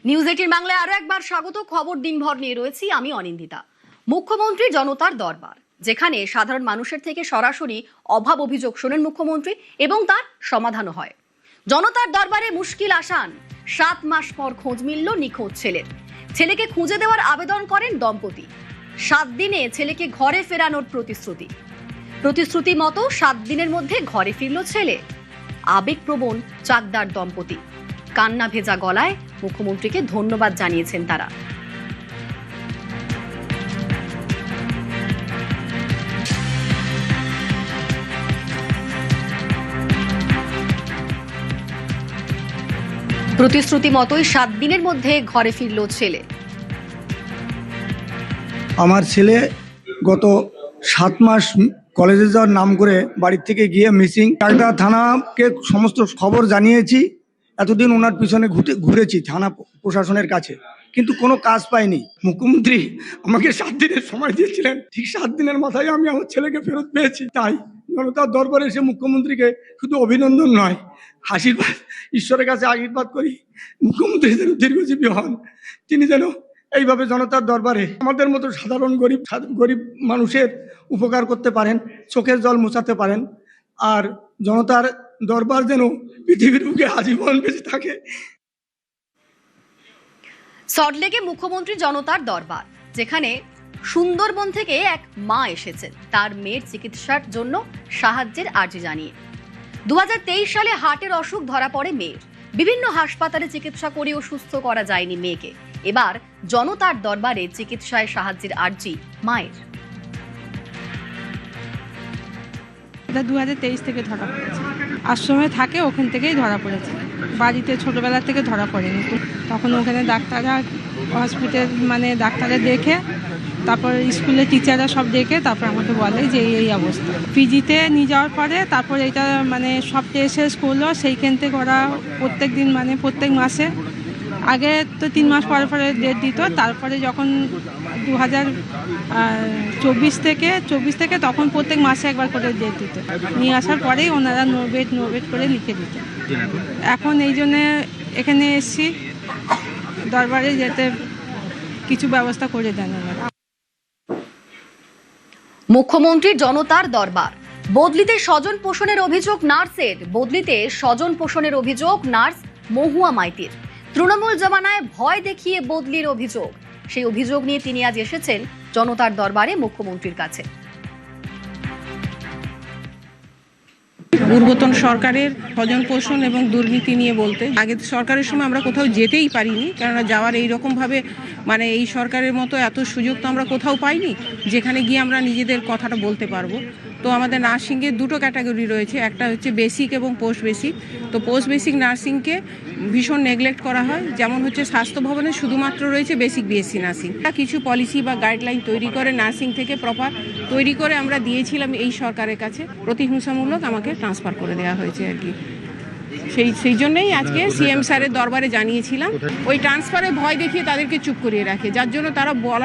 News 18 বাংলায় আরো একবার স্বাগত। খবর দিনভর নিয়ে রয়েছি আমি অনিন্দিতা। মুখ্যমন্ত্রী জনতার দরবার, যেখানে সাধারণ মানুষের থেকে সরাসরি অভাব অভিযোগ শোনেন মুখ্যমন্ত্রী এবং তার সমাধানও হয়। জনতার দরবারে মুশকিল আসান। 7 মাস পর খোঁজ মিলল নিখোঁজ ছেলের। ছেলেকে খুঁজে দেওয়ার আবেদন করেন দম্পতি। 7 দিনে ছেলেকে ঘরে ফেরানোর প্রতিশ্রুতি মতো 7 দিনের মধ্যে ঘরে ফিরল ছেলে। আবেগপ্রবণ চাকদার দম্পতি কান্না ভেজা গলায় মুখ্যমন্ত্রীকে ধন্যবাদ জানিয়েছেন তারা। প্রতিশ্রুতি মতোই 7 দিনের মধ্যে ঘরে ফিরল ছেলে। আমার ছেলে গত 7 মাস কলেজে যাওয়ার নাম করে বাড়ি থেকে গিয়ে মিসিং। চাকদা থানাকে সমস্ত খবর জানিয়েছি। এতদিন ওনার পিছনে ঘুরেছি থানা প্রশাসনের কাছে, কিন্তু কোনো কাজ পাইনি। মুখ্যমন্ত্রী আমাকে 7 দিনের সময় দিয়েছিলেন, ঠিক 7 দিনের মাথায় আমি আমার ছেলেকে ফেরত পেয়েছি। তাই জনতার দরবারে এসে মুখ্যমন্ত্রীকে শুধু অভিনন্দন নয়, আশীর্বাদ, ঈশ্বরের কাছে আশীর্বাদ করি মুখ্যমন্ত্রী যেন দীর্ঘজীবী হন। তিনি যেন এইভাবে জনতার দরবারে আমাদের মতো সাধারণ গরিব মানুষের উপকার করতে পারেন, চোখের জল মোছাতে পারেন। আর জনতার দরবার যেন পৃথিবীর বুকে আজীবন বেঁচে থাকে। সল্টলেকে মুখ্যমন্ত্রী জনতার দরবার, যেখানে সুন্দরবন থেকে এক মা এসেছেন তার মেয়ের চিকিৎসার জন্য সাহায্যের আর্জি জানিয়ে। 2023 সালে হার্টের অসুখ ধরা পড়ে মেয়ের। বিভিন্ন হাসপাতালে চিকিৎসা করেও সুস্থ করা যায়নি মেয়েকে। এবার জনতার দরবারে চিকিৎসায় সাহায্যের আর্জি মায়ের। 2023 থেকে ধরা পড়েছে। আশ্রমে থাকে, ওখান থেকেই ধরা পড়েছে। বাড়িতে ছোটবেলা থেকে ধরা পড়েনি। তখন ওখানে ডাক্তাররা ডাক্তাররা দেখে, তারপর স্কুলের টিচাররা সব দেখে তারপর আমাকে বলে যে এই অবস্থা। পিজিতে নিয়ে যাওয়ার পরে তারপর এটা সব টেস্ট শেষ করলো। সেইখান থেকে ওরা প্রত্যেক মাসে, আগে তো 3 মাস পরে পরে ডেট দিত। তারপরে যখন 2024 থেকে তখন প্রত্যেক মাসে একবার করে ডেট দিত। নিয়ে আসার পরেই ওনারা নো বেড করে লিখে দিত। এখন এই জন্যে এখানে এসছি দরবারে, যেতে কিছু ব্যবস্থা করে দেন ওনারা। মুখ্যমন্ত্রীর জনতার দরবার। বদলিতে স্বজন পোষণের অভিযোগ নার্স মহুয়া মাইতির। তৃণমূল জমানায় ভয় দেখিয়ে বদলির অভিযোগ। সেই অভিযোগ নিয়ে তিনি আজ এসেছেন জনতার দরবারে মুখ্যমন্ত্রীর কাছে। পূর্বতন সরকারের স্বজন পোষণ এবং দুর্নীতি নিয়ে বলতে, আগে সরকারের সময় আমরা কোথাও যেতেই পারিনি, কেননা যাওয়ার এইরকমভাবে এই সরকারের মতো এত সুযোগ তো আমরা কোথাও পাইনি যেখানে গিয়ে আমরা নিজেদের কথাটা বলতে পারবো। তো আমাদের নার্সিংয়ের 2টো ক্যাটাগরি রয়েছে, একটা হচ্ছে বেসিক এবং পোস্ট বেসিক। তো পোস্ট বেসিক নার্সিংকে ভীষণ নেগলেক্ট করা হয়। যেমন হচ্ছে স্বাস্থ্য ভবনে শুধুমাত্র রয়েছে বেসিক বিএসসি নার্সিং। কিছু পলিসি বা গাইডলাইন তৈরি করে নার্সিং থেকে প্রপার তৈরি করে আমরা দিয়েছিলাম এই সরকারের কাছে। প্রতিহিংসামূলক আমাকে ট্রান্সফার করে দেওয়া হয়েছে আর কি। সেই জন্যই আজকে সিএম স্যারের দরবারে জানিয়েছিলাম। ওই ট্রান্সফারে ভয় দেখিয়ে তাদেরকে চুপ করিয়ে রাখে, যার জন্য তারা বলা